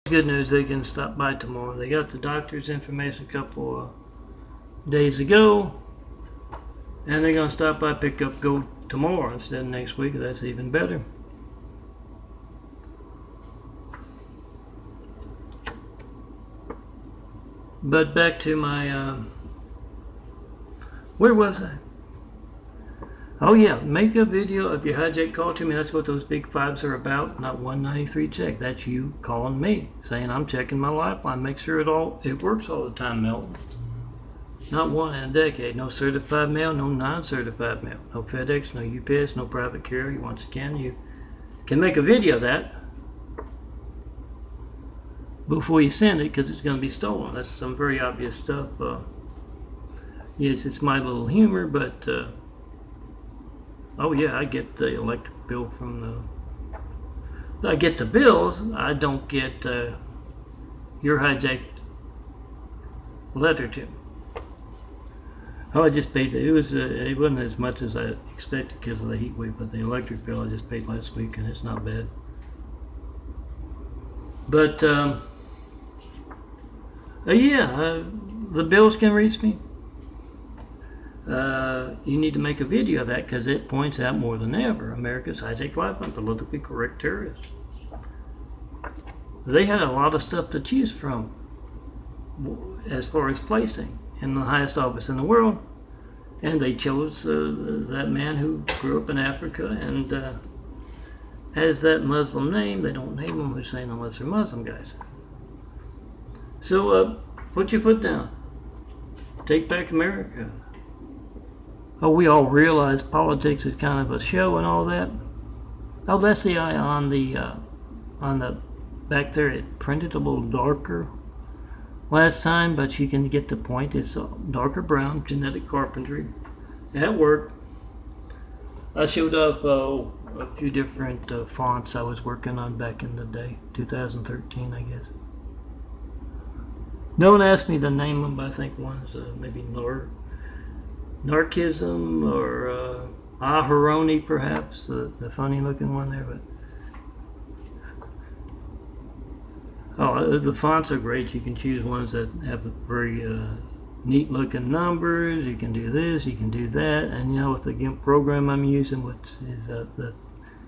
Good news, they can stop by tomorrow. They got the doctor's information a couple of days ago, and they're gonna stop by, pick up, go tomorrow instead of next week. That's even better. But back to my where was I? Oh yeah, make a video of your hijack call to me. That's what those big fives are about, not 193 check. That's you calling me, saying I'm checking my lifeline. Make sure it works all the time, Milton. Not one in a decade. No certified mail, no non-certified mail. No FedEx, no UPS, no private carrier. Once again, you can make a video of that before you send it, because it's going to be stolen. That's some very obvious stuff. Yes, it's my little humor, but oh yeah, I get the electric bill from I get the bills. I don't get your hijacked letter to me. Oh, I just paid it wasn't as much as I expected because of the heat wave, but the electric bill I just paid last week, and it's not bad. But yeah, the bills can reach me. You need to make a video of that, because it points out more than ever America's hijacked lifeline, politically correct terrorists. They had a lot of stuff to choose from as far as placing in the highest office in the world, and they chose that man who grew up in Africa and has that Muslim name. They don't name him Hussein unless they're Muslim guys. So put your foot down. Take back America. Oh, we all realize politics is kind of a show and all that. Oh, that's the eye on the back there. It printed a little darker last time, but you can get the point. It's darker brown, genetic carpentry. That worked. I showed up a few different fonts I was working on back in the day, 2013, I guess. No one asked me to name them, but I think one's maybe Narcism or Aharoni, perhaps, the funny looking one there. But the fonts are great. You can choose ones that have very neat looking numbers. You can do this, you can do that, and you know, with the GIMP program I'm using, which is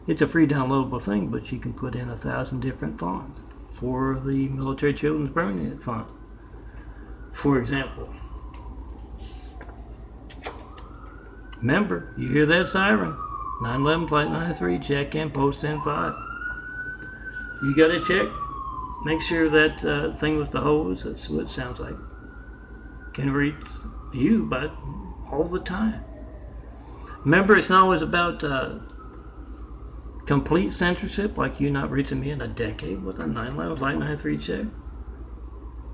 it's a free downloadable thing, but you can put in 1,000 different fonts for the Military Children's Permanent font, for example. Remember, you hear that siren, 911 Flight 93, check in, post in 5. You got to check. Make sure that thing with the hose, that's what it sounds like, can reach you but all the time. Remember, it's not always about complete censorship, like you not reaching me in a decade with a 911 Flight 93 check.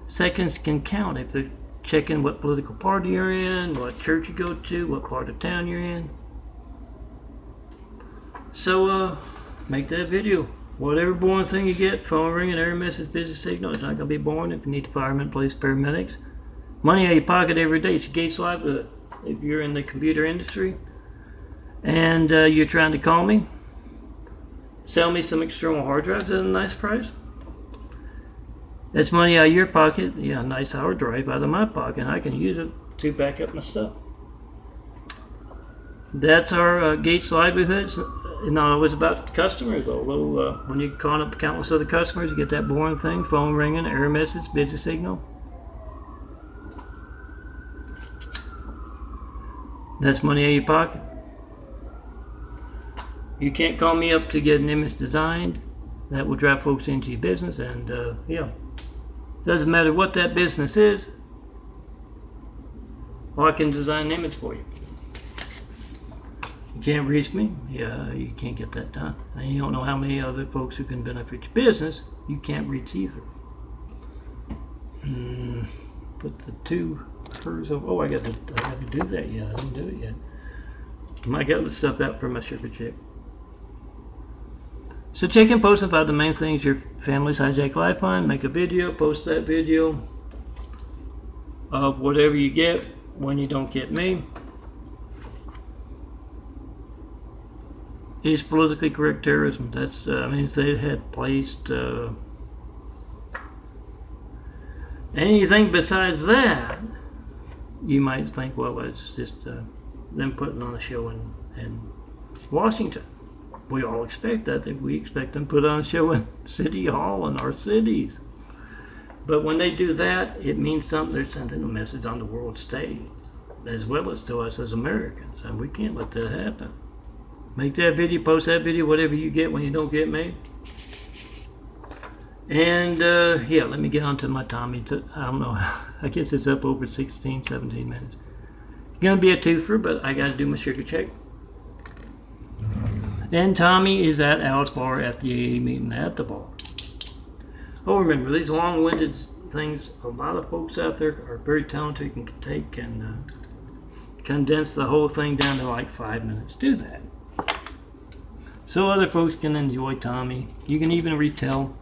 Seconds can count if they're checking what political party you're in, what church you go to, what part of town you're in. So make that video. Whatever boring thing you get, phone ringing, error message, busy signal, it's not going to be boring if you need firemen, police, paramedics. Money out of your pocket every day. It's your Gates livelihood. If you're in the computer industry and you're trying to call me, sell me some external hard drives at a nice price. That's money out of your pocket. Yeah, a nice hard drive out of my pocket, and I can use it to back up my stuff. That's our Gates livelihoods. It's not always about customers, although when you're calling up countless other customers, you get that boring thing, phone ringing, error message, busy signal. That's money out of your pocket. You can't call me up to get an image designed. That will drive folks into your business, and yeah. Doesn't matter what that business is, or I can design an image for you. You can't reach me? Yeah, you can't get that done. And you don't know how many other folks who can benefit your business you can't reach either. Put the two furs over. Oh, I got to do that yet. I didn't do it yet. I got the stuff out for my sugar check. So check and post about the main things your family's hijacked lifeline. Make a video, post that video of whatever you get when you don't get me. Is politically correct terrorism. That's I mean, if they had placed Anything besides that, you might think, well, it's just them putting on a show in Washington. We all expect that. We expect them to put on a show in City Hall in our cities. But when they do that, it means something. They're sending a message on the world stage, as well as to us as Americans. And we can't let that happen. Make that video, post that video, whatever you get when you don't get made. And yeah, let me get on to my Tami. I don't know. I guess it's up over 16, 17 minutes. It's going to be a twofer, but I got to do my sugar check. And Tami is at Al's bar at the AA meeting at the bar. Oh, remember, these long-winded things, a lot of folks out there are very talented and can take and condense the whole thing down to like 5 minutes. Do that. So other folks can enjoy Tami. You can even retell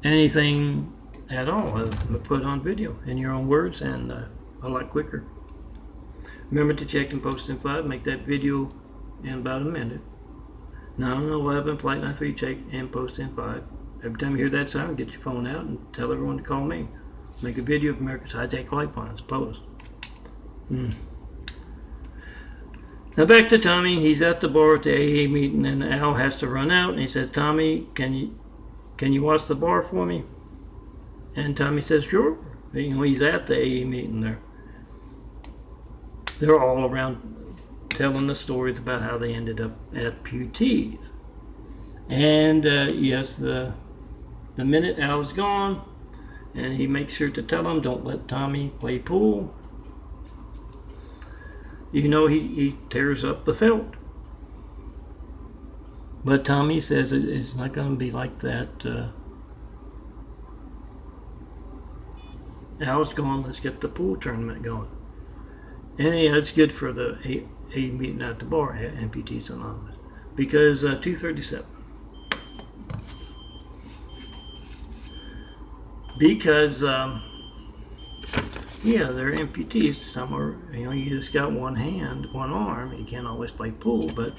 anything at all put on video in your own words and a lot quicker. Remember to check and post in 5. Make that video in about a minute. 911 flight 93, check and post in 5. Every time you hear that sound, get your phone out and tell everyone to call me. Make a video of America's high-tech lifelines. Post. Now back to Tami. He's at the bar at the AA meeting, and Al has to run out. And he says, "Tami, can you watch the bar for me?" And Tami says, "Sure." You know, he's at the AA meeting there. They're all around telling the stories about how they ended up at Pewtees. And yes, the minute Al's gone, and he makes sure to tell him, don't let Tami play pool. You know, he tears up the felt. But Tami says it's not going to be like that. Al's gone, let's get the pool tournament going. And yeah, it's good for the A meeting at the bar at Amputees Anonymous. Because 237. Because yeah, they're amputees. Some are, you know, you just got one hand, one arm. You can't always play pool, but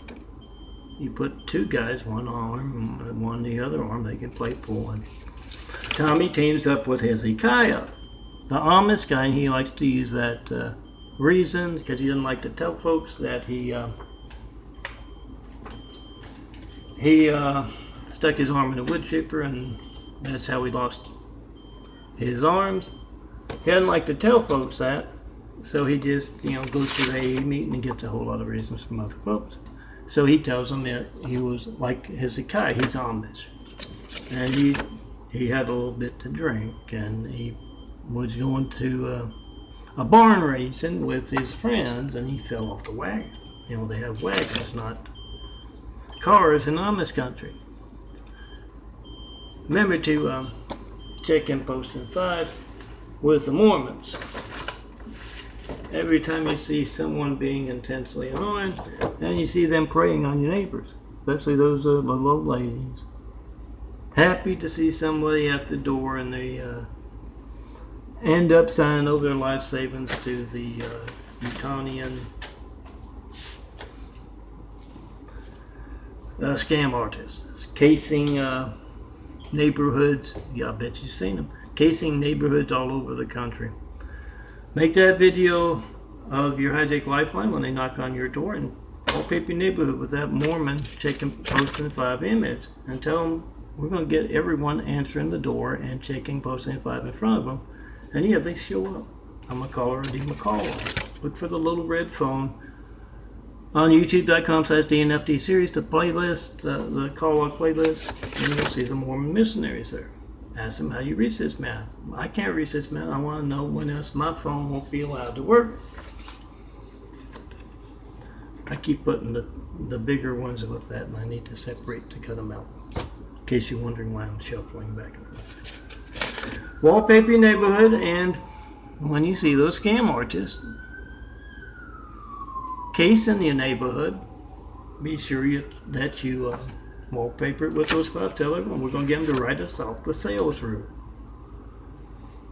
you put two guys, one arm and one the other arm, they can play pool. And Tami teams up with Hezekiah, the Amish guy. He likes to use that reason because he doesn't like to tell folks that he stuck his arm in a wood chipper, and that's how he lost his arms. He doesn't like to tell folks that, so he just, you know, goes to the AA meeting and gets a whole lot of reasons from other folks. So he tells them that he was like Hezekiah, he's Amish, and he had a little bit to drink, and he was going to a barn racing with his friends, and he fell off the wagon. You know, they have wagons, not cars in Amish country. Remember to check and post inside with the Mormons. Every time you see someone being intensely annoying, and you see them preying on your neighbors, especially those little old ladies. Happy to see somebody at the door, and they end up signing over their life savings to the Utonian scam artists, casing neighborhoods. Yeah, I bet you've seen them. Casing neighborhoods all over the country. Make that video of your high-tech lifeline when they knock on your door, and wallpaper your neighborhood with that Mormon checking posting 5 image, and tell them we're going to get everyone answering the door and checking posting 5 in front of them. And yeah, they show up. I'm a caller, D. McCall. Look for the little red phone on youtube.com/DNFD series, the playlist, the call log playlist, and you'll see the Mormon missionaries there. Ask them how you reach this man. I can't reach this man. I want to know when else my phone won't be allowed to work. I keep putting the bigger ones with that, and I need to separate to cut them out. In case you're wondering why I'm shuffling back and forth. Wallpaper your neighborhood, and when you see those scam artists casing your neighborhood, be sure that you wallpaper it with those 5. Tell everyone we're going to get them to write us off the sales route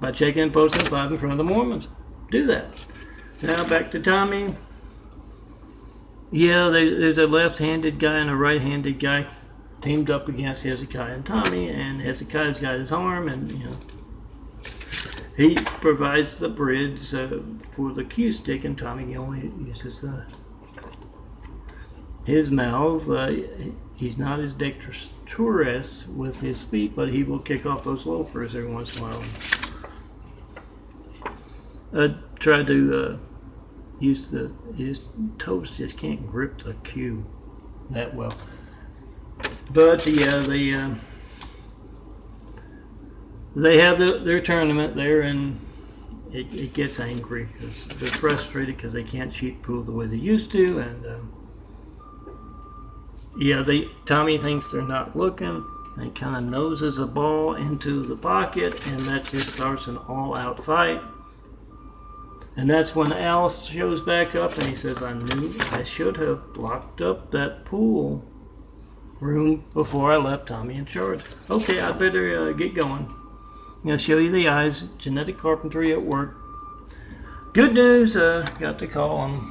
by checking and posting 5 in front of the Mormons. Do that. Now back to Tami. Yeah, there's a left-handed guy and a right-handed guy teamed up against Hezekiah and Tami, and Hezekiah's got his arm, and you know, He provides the bridge for the cue stick, and Tommy only uses his mouth. He's not as dexterous with his feet, but he will kick off those loafers every once in a while. Try to use his toes just can't grip the cue that well. But yeah, they have their tournament there, and it gets angry because they're frustrated because they can't cheat pool the way they used to, and Tommy thinks they're not looking. He kind of noses a ball into the pocket, and that just starts an all-out fight. And that's when Al shows back up, and he says, "I knew I should have locked up that pool room before I left Tommy in charge. Okay, I better get going. I'm going to show you the eyes. Genetic carpentry at work. Good news, got the call on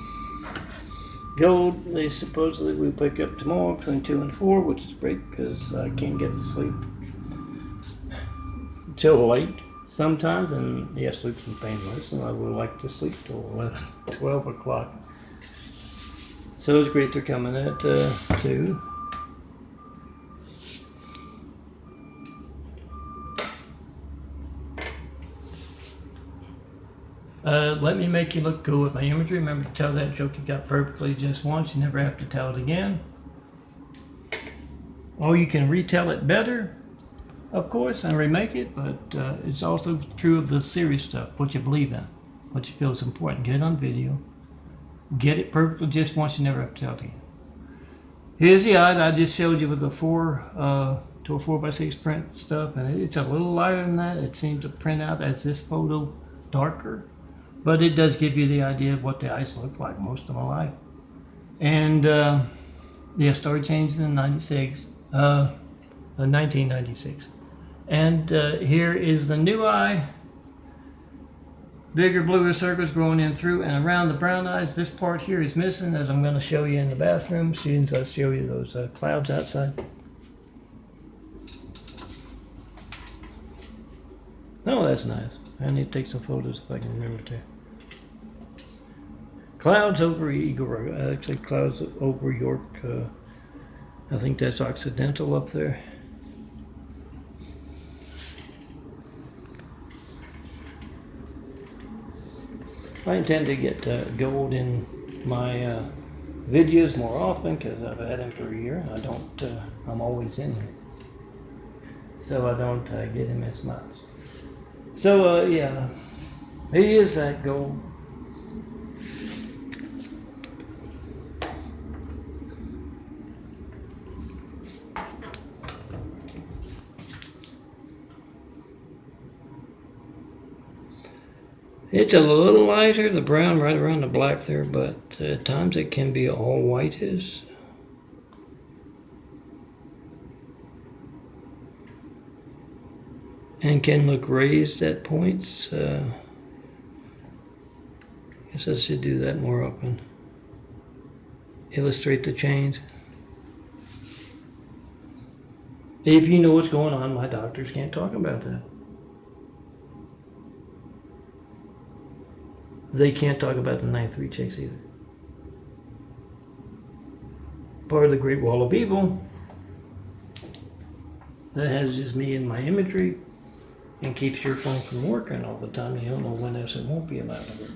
gold. They supposedly will pick up tomorrow between 2 and 4, which is great because I can't get to sleep till late sometimes, and yeah, sleep's been painless, and I would like to sleep till 11, 12 o'clock. So it's great they're coming at 2. Let me make you look cool with my imagery. Remember to tell that joke you got perfectly just once. You never have to tell it again. Or you can retell it better, of course, and remake it, but it's also true of the serious stuff, what you believe in, what you feel is important. Get it on video. Get it perfectly just once. You never have to tell it again. Here's the eye I just showed you with the 4x6 print stuff, and it's a little lighter than that. It seems to print out as this photo darker. But it does give you the idea of what the eyes look like most of my life. And started changing in 1996. And here is the new eye. Bigger, bluer circles growing in through and around the brown eyes. This part here is missing, as I'm going to show you in the bathroom. Students, I'll show you those clouds outside. Oh, that's nice. I need to take some photos if I can remember to. Clouds over Eagle Rock. Actually, clouds over York. I think that's Occidental up there. I intend to get gold in my videos more often because I've had him for a year. I don't. I'm always in here, so I don't get him as much. So yeah, he is that gold. It's a little lighter, the brown right around the black there, but at times it can be all whitish. And can look raised at points. Guess I should do that more often. Illustrate the change. If you know what's going on, my doctors can't talk about that. They can't talk about the 9-3 chicks either. Part of the Great Wall of Evil that has just me and my imagery and keeps your phone from working all the time. You don't know when else it won't be allowed to work.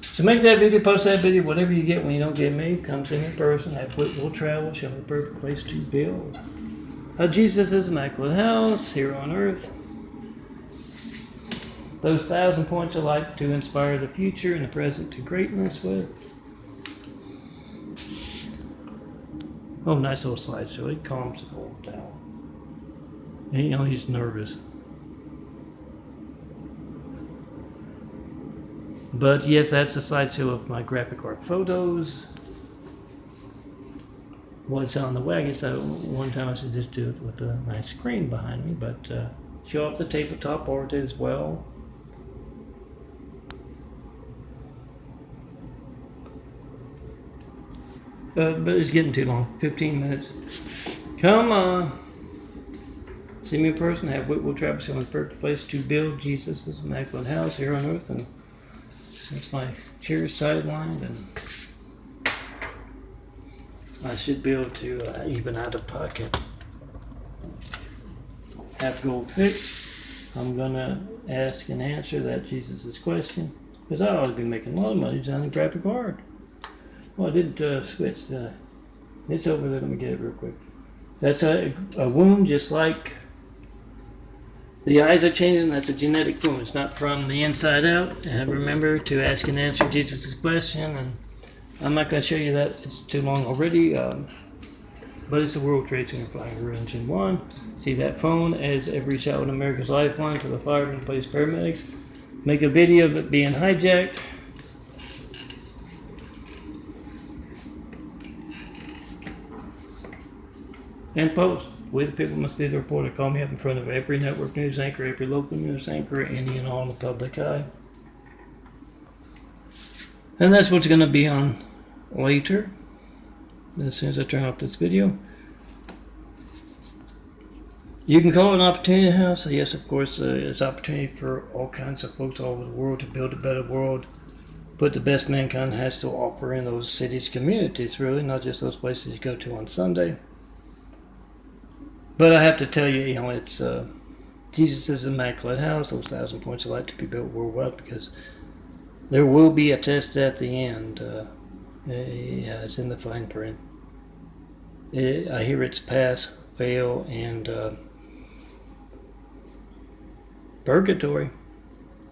So make that video, post that video, whatever you get when you don't get me, come see me in person. Have will travel, show me the perfect place to build. Jesus' immaculate house here on earth. Those 1,000 points of light to inspire the future and the present to greatness with. Oh, nice little slideshow. It calms the old down. You know, he's nervous. But yes, that's the slideshow of my graphic art photos. What's on the wagon? So one time I should just do it with a nice screen behind me, but show off the tabletop art as well. But it's getting too long. 15 minutes. Come on. See me in person, have Whitwell Travis on the perfect place to build Jesus' immaculate house here on earth. And since my chair is sidelined, and I should be able to, even out of pocket, have gold fixed, I'm going to ask and answer that Jesus' question. Because I ought to be making a lot of money down in graphic art. Well, I didn't switch. It's over there. Let me get it real quick. That's a wound just like the eyes are changing. That's a genetic wound. It's not from the inside out. And remember to ask and answer Jesus' question. And I'm not going to show you that. It's too long already. But it's the World Trade Center flying Engine 1. See that phone as every shot in America's lifeline to the firemen and police paramedics. Make a video of it being hijacked. And post. We the people must do the reporter. Call me up in front of every network news anchor, every local news anchor, any and all in the public eye. And that's what's going to be on later. As soon as I turn off this video. You can call it an opportunity house. Yes, of course, it's opportunity for all kinds of folks all over the world to build a better world. Put the best mankind has to offer in those cities, communities, really, not just those places you go to on Sunday. But I have to tell you, it's Jesus' immaculate house, those 1,000 points of light to be built worldwide, because there will be a test at the end. Yeah, it's in the fine print. I hear it's pass, fail, and purgatory.